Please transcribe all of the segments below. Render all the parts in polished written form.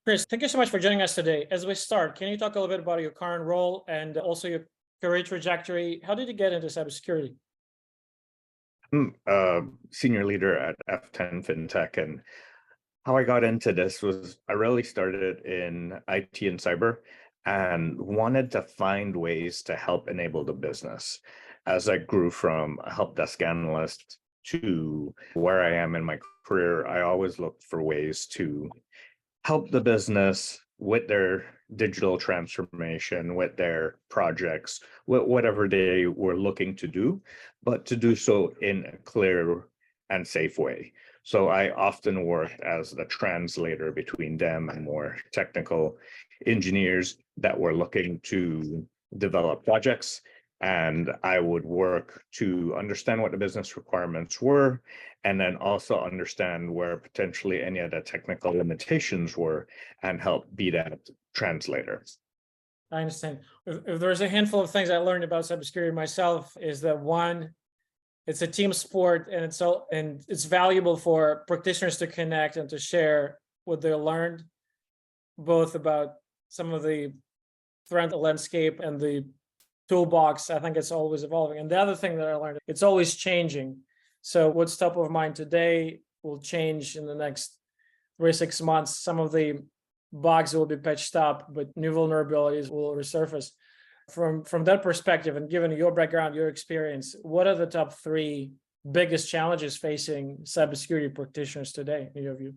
Chris, thank you so much for joining us today. As we start, can you talk a little bit about your current role and also your career trajectory? How did you get into cybersecurity? I'm a senior leader at F10 FinTech, and how I got into this was I really started in IT and cyber and wanted to find ways to help enable the business. As I grew from a help desk analyst to where I am in my career, I always looked for ways to help the business with their digital transformation, with their projects, whatever they were looking to do, but to do so in a clear and safe way. So I often worked as the translator between them and more technical engineers that were looking to develop projects. And I would work to understand what the business requirements were, and then also understand where potentially any of the technical limitations were and help be that translator. I understand. If there's a handful of things I learned about cybersecurity myself, is that one, it's a team sport, and it's valuable for practitioners to connect and to share what they learned, both about some of the threat landscape and the toolbox. I think it's always evolving. And the other thing that I learned, it's always changing. So what's top of mind today will change in the next 3 or 6 months. Some of the bugs will be patched up, but new vulnerabilities will resurface. From that perspective, and given your background, your experience, what are the top 3 biggest challenges facing cybersecurity practitioners today, in your view?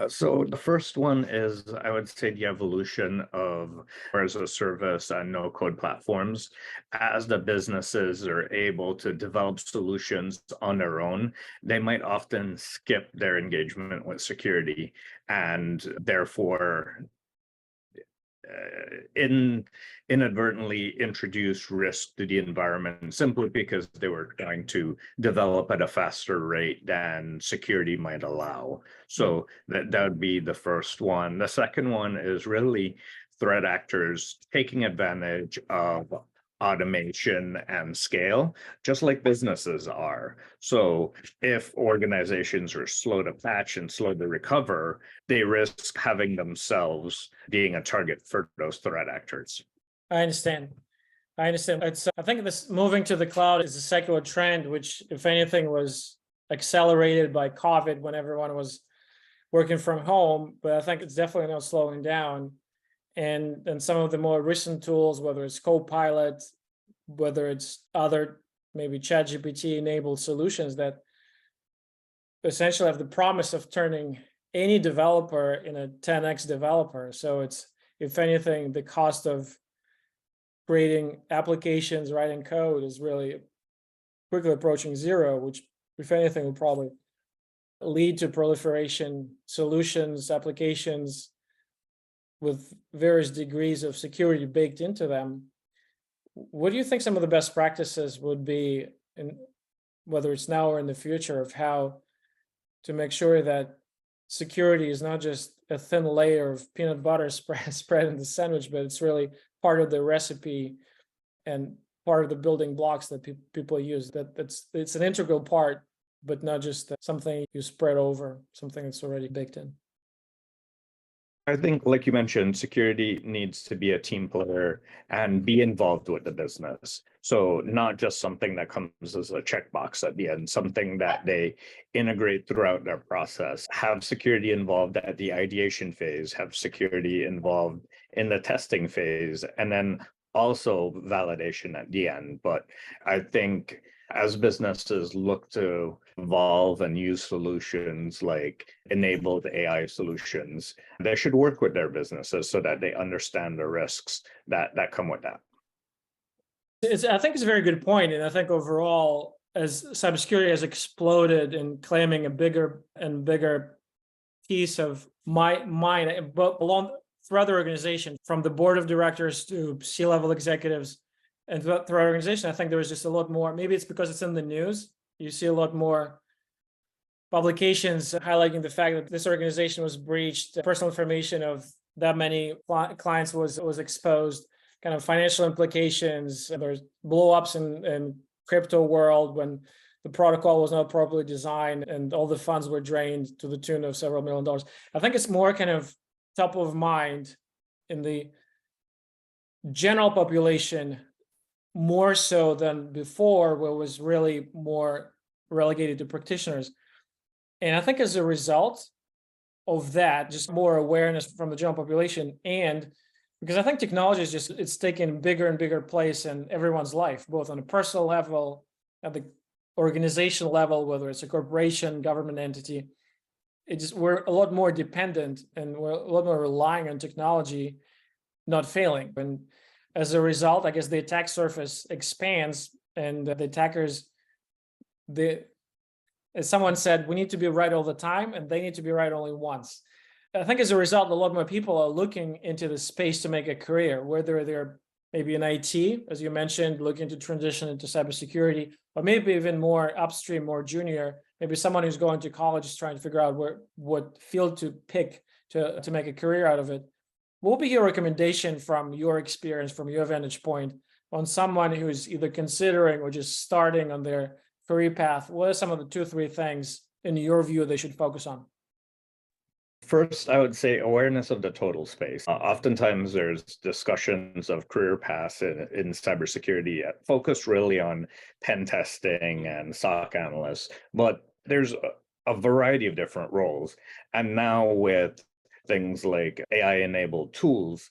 So the first one is, I would say, the evolution of as a service and no code platforms. As the businesses are able to develop solutions on their own, they might often skip their engagement with security and therefore inadvertently introduce risk to the environment simply because they were trying to develop at a faster rate than security might allow. So that would be the first one. The second one is really threat actors taking advantage of automation and scale, just like businesses are. So if organizations are slow to patch and slow to recover, they risk having themselves being a target for those threat actors. I understand. I think this moving to the cloud is a secular trend, which, if anything, was accelerated by COVID when everyone was working from home. But I think it's definitely not slowing down. And some of the more recent tools, whether it's Copilot, whether it's other maybe ChatGPT enabled solutions that essentially have the promise of turning any developer in a 10x developer. So it's, if anything, the cost of creating applications, writing code is really quickly approaching zero, which, if anything, will probably lead to proliferation solutions, applications with various degrees of security baked into them. What do you think some of the best practices would be, in whether it's now or in the future, of how to make sure that security is not just a thin layer of peanut butter spread in the sandwich, but it's really part of the recipe and part of the building blocks that people use, it's an integral part, but not just something you spread over, something that's already baked in? I think, like you mentioned, security needs to be a team player and be involved with the business. So not just something that comes as a checkbox at the end, something that they integrate throughout their process, have security involved at the ideation phase, have security involved in the testing phase, and then also validation at the end. But I think as businesses look to evolve and use solutions like enabled AI solutions, they should work with their businesses so that they understand the risks that come with that. I think it's a very good point. And I think overall, as cybersecurity has exploded and claiming a bigger and bigger piece of mind, but along throughout the organization, from the board of directors to C-level executives, and throughout our organization, I think there is just a lot more. Maybe it's because it's in the news. You see a lot more publications highlighting the fact that this organization was breached, personal information of that many clients was exposed, kind of financial implications. There's blow-ups in crypto world when the protocol was not properly designed and all the funds were drained to the tune of several $1 million. I think it's more kind of top of mind in the general population, more so than before, where it was really more relegated to practitioners. And I think as a result of that, just more awareness from the general population, and because I think technology is just, it's taking bigger and bigger place in everyone's life, both on a personal level, at the organizational level, whether it's a corporation, government entity. We're a lot more dependent and we're a lot more relying on technology not failing. And as a result, I guess the attack surface expands, and the attackers, as someone said, we need to be right all the time and they need to be right only once. I think as a result, a lot more people are looking into the space to make a career, whether they're maybe in IT, as you mentioned, looking to transition into cybersecurity, or maybe even more upstream, more junior, maybe someone who's going to college is trying to figure out what field to pick to make a career out of it. What would be your recommendation from your experience, from your vantage point, on someone who's either considering or just starting on their career path? What are some of the 2-3 things in your view they should focus on? First, I would say awareness of the total space. Oftentimes there's discussions of career paths in cybersecurity focused really on pen testing and SOC analysts, but there's a variety of different roles. And now with things like AI-enabled tools,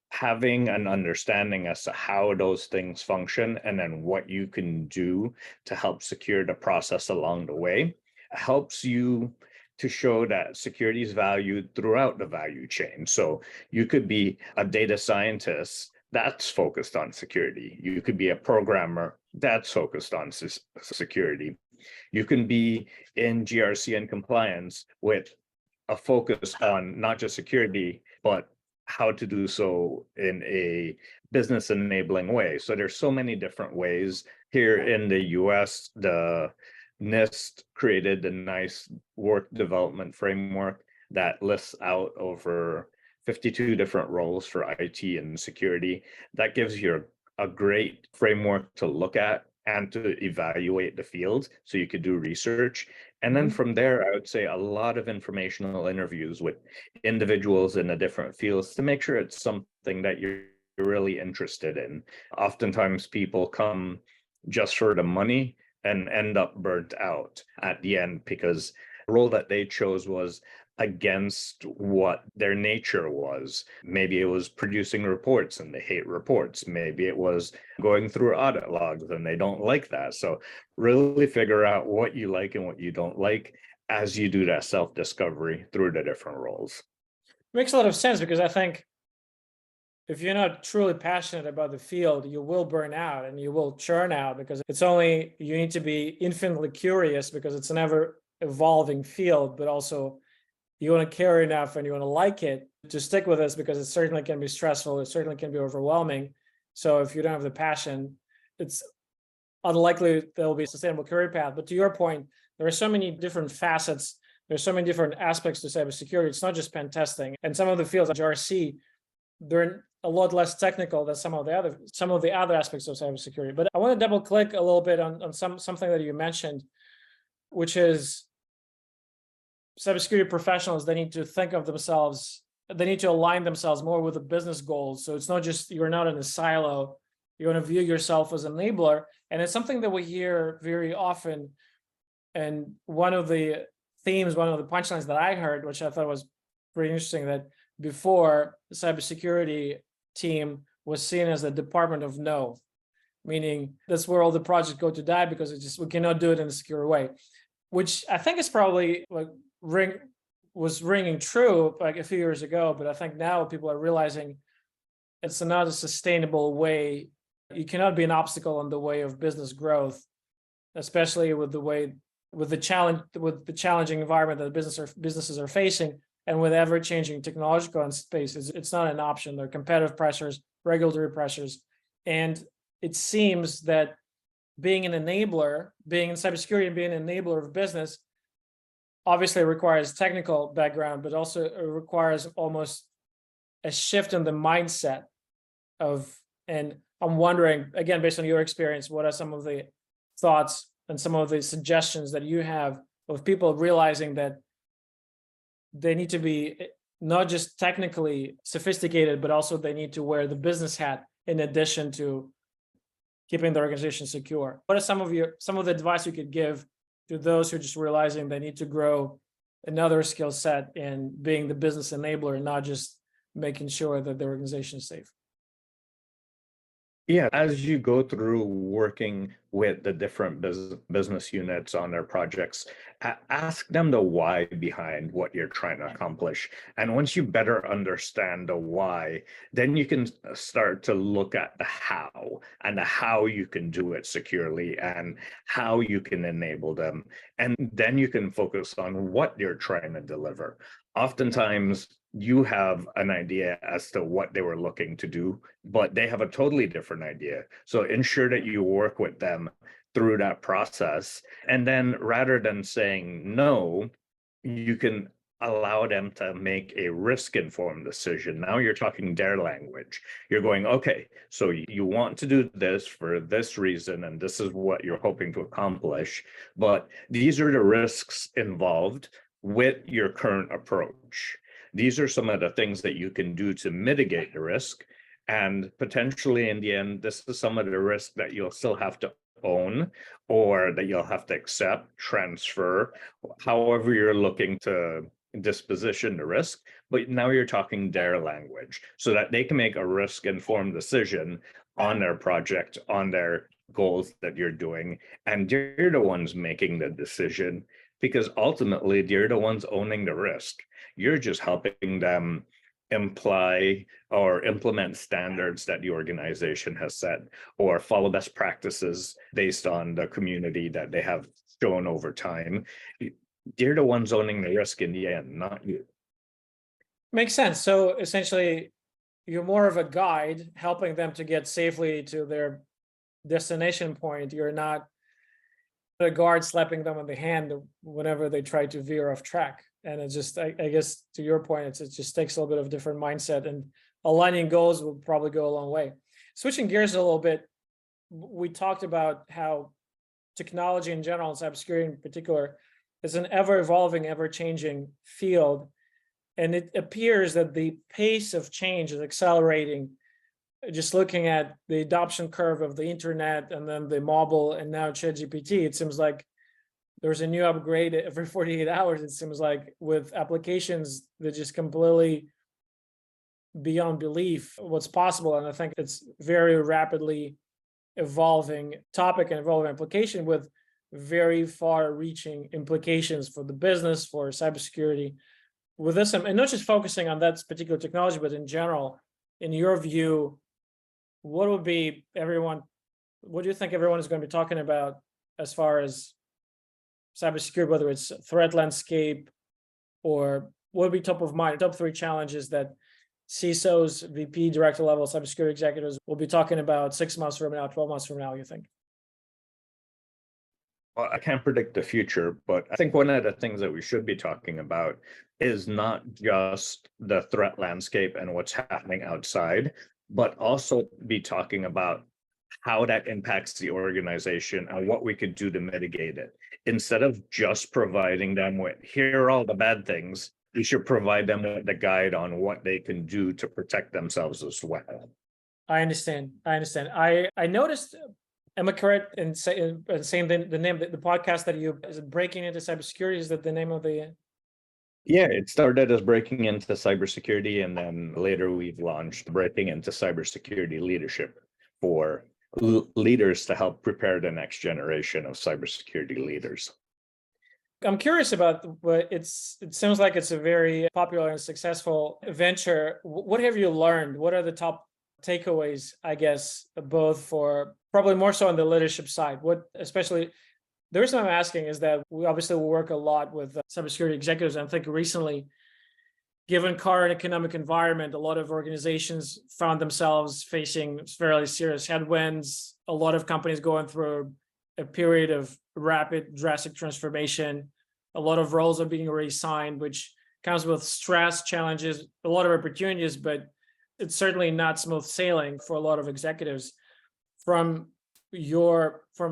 having an understanding as to how those things function and then what you can do to help secure the process along the way helps you to show that security is valued throughout the value chain. So you could be a data scientist that's focused on security. You could be a programmer that's focused on security. You can be in GRC and compliance with a focus on not just security, but how to do so in a business enabling way. So there's so many different ways. Here in the US, the NIST created a nice work development framework that lists out over 52 different roles for IT and security. That gives you a great framework to look at and to evaluate the field so you could do research. And then from there, I would say a lot of informational interviews with individuals in the different fields to make sure it's something that you're really interested in. Oftentimes people come just for the money and end up burnt out at the end because the role that they chose was against what their nature was. Maybe it was producing reports and they hate reports. Maybe it was going through audit logs and they don't like that. So really figure out what you like and what you don't like as you do that self-discovery through the different roles. Makes a lot of sense, because I think if you're not truly passionate about the field, you will burn out and you will churn out, because you need to be infinitely curious because it's an ever evolving field, but also you want to care enough and you want to like it to stick with this, because it certainly can be stressful. It certainly can be overwhelming. So if you don't have the passion, it's unlikely there will be a sustainable career path. But to your point, there are so many different facets. There's so many different aspects to cybersecurity. It's not just pen testing. And some of the fields like GRC, they're a lot less technical than some of the other aspects of cybersecurity. But I want to double click a little bit on something that you mentioned, which is cybersecurity professionals. They need to think of themselves, they need to align themselves more with the business goals. So it's not just, you're not in a silo, you want to view yourself as an enabler. And it's something that we hear very often. And one of the themes, one of the punchlines that I heard, which I thought was pretty interesting, that before the cybersecurity team was seen as the department of no, meaning that's where all the projects go to die because we cannot do it in a secure way, which I think is probably was ringing true like a few years ago. But I think now people are realizing it's not a sustainable way. You cannot be an obstacle on the way of business growth, especially with the challenging environment that businesses are facing. And with ever-changing technological space, it's not an option. There are competitive pressures, regulatory pressures. And it seems that being an enabler, being in cybersecurity and being an enabler of business, obviously requires technical background, but also it requires almost a shift in the mindset and I'm wondering, again, based on your experience, what are some of the thoughts and some of the suggestions that you have of people realizing that they need to be not just technically sophisticated, but also they need to wear the business hat in addition to keeping the organization secure. What are some of the advice you could give to those who are just realizing they need to grow another skill set in being the business enabler and not just making sure that the organization is safe? Yeah, as you go through working with the different business units on their projects, ask them the why behind what you're trying to accomplish. And once you better understand the why, then you can start to look at the how and the how you can do it securely and how you can enable them. And then you can focus on what you're trying to deliver. Oftentimes, you have an idea as to what they were looking to do, but they have a totally different idea. So ensure that you work with them through that process. And then rather than saying no, you can allow them to make a risk-informed decision. Now you're talking their language. You're going, okay, so you want to do this for this reason, and this is what you're hoping to accomplish, but these are the risks involved with your current approach. These are some of the things that you can do to mitigate the risk. And potentially in the end, this is some of the risk that you'll still have to own or that you'll have to accept, transfer, however you're looking to disposition the risk. But now you're talking their language so that they can make a risk-informed decision on their project, on their goals that you're doing. And you're the ones making the decision because ultimately they're the ones owning the risk. You're just helping them imply or implement standards that the organization has set or follow best practices based on the community that they have shown over time. They're the ones owning the risk in the end, not you. Makes sense. So essentially, you're more of a guide helping them to get safely to their destination point. You're not a guard slapping them on the hand whenever they try to veer off track. And it's just, I guess, to your point, it just takes a little bit of different mindset, and aligning goals will probably go a long way. Switching gears a little bit, we talked about how technology in general, and cybersecurity in particular, is an ever-evolving, ever-changing field. And it appears that the pace of change is accelerating. Just looking at the adoption curve of the internet and then the mobile and now ChatGPT, it seems like there's a new upgrade every 48 hours. It seems like with applications that just completely beyond belief what's possible. And I think it's very rapidly evolving topic and evolving application with very far reaching implications for the business, for cybersecurity. With this, and not just focusing on that particular technology, but in general, in your view, what do you think everyone is going to be talking about as far as cybersecurity, whether it's threat landscape or what would be top of mind, top 3 challenges that CISOs, VP, director level cybersecurity executives will be talking about 6 months from now, 12 months from now, you think? Well, I can't predict the future, but I think one of the things that we should be talking about is not just the threat landscape and what's happening outside, but also be talking about how that impacts the organization and what we could do to mitigate it. Instead of just providing them with, here are all the bad things, we should provide them with the guide on what they can do to protect themselves as well. I understand. I noticed, am I correct in saying the name, the podcast that is it Breaking Into Cybersecurity? Is that the name of the? Yeah, it started as Breaking Into Cybersecurity, and then later we've launched Breaking Into Cybersecurity Leadership for leaders to help prepare the next generation of cybersecurity leaders. I'm curious about it seems like it's a very popular and successful venture. What have you learned? What are the top takeaways, I guess, both for probably more so on the leadership side? Especially, the reason I'm asking is that we obviously work a lot with cybersecurity executives. And I think recently, given current economic environment, a lot of organizations found themselves facing fairly serious headwinds. A lot of companies going through a period of rapid, drastic transformation. A lot of roles are being reassigned, which comes with stress, challenges, a lot of opportunities, but it's certainly not smooth sailing for a lot of executives. From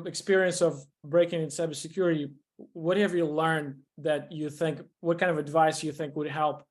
experience of breaking in cybersecurity, what have you learned that you think, what kind of advice you think would help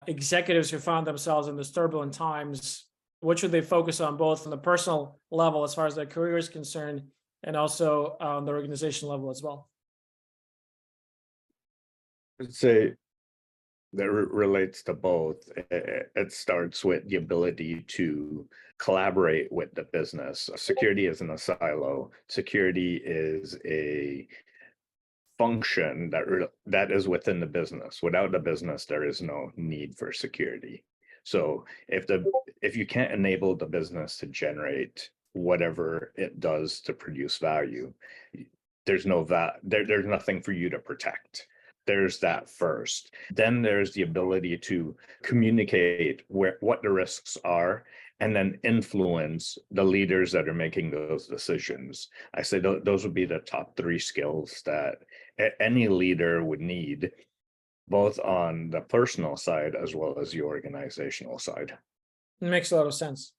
executives who found themselves in these turbulent times? What should they focus on, both on the personal level as far as their career is concerned, and also on the organization level as well? I'd say that relates to both. It starts with the ability to collaborate with the business. Security isn't a silo. Security is a function that is within the business. Without the business, there is no need for security. So if you can't enable the business to generate whatever it does to produce value, there's nothing for you to protect. There's that first. Then there's the ability to communicate what the risks are, and then influence the leaders that are making those decisions. I say those would be the top 3 skills that any leader would need, both on the personal side as well as the organizational side. It makes a lot of sense.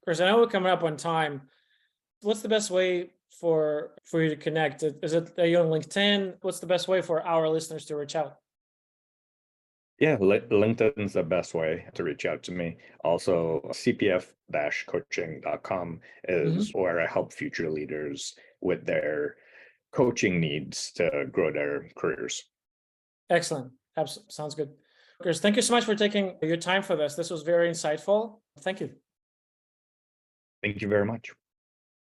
Chris, I know we're coming up on time. What's the best way for you to connect? Are you on LinkedIn? What's the best way for our listeners to reach out? Yeah, LinkedIn's the best way to reach out to me. Also, CPF-Coaching.com is where I help future leaders with their coaching needs to grow their careers. Excellent. Sounds good. Chris, thank you so much for taking your time for this. This was very insightful. Thank you. Thank you very much.